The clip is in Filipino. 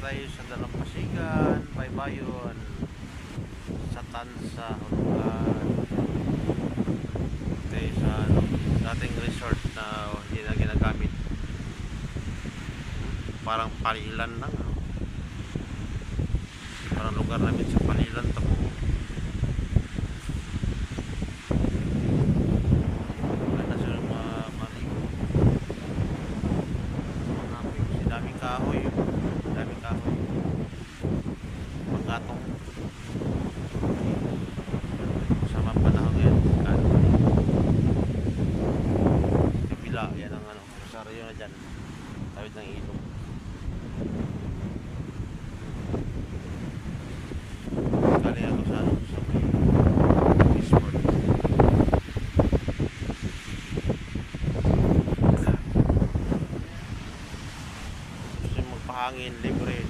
tayo sa Dalampasigan, Baybayon, sa Tansa, Hulugan. Tayo sa dating resort na hindi na ginagamit. Parang palilan lang. Parang lugar namin sa palilan to. Ganda sila maligo. Daming kahoy. Daming kahoy. Pagkatong sama panahon ngayon. Kapila, yan ang ano. Rosario na dyan. Tawid ng ilog. Galing ako sa ano, sa may Eastport. Gusto yung magpahangin, libre.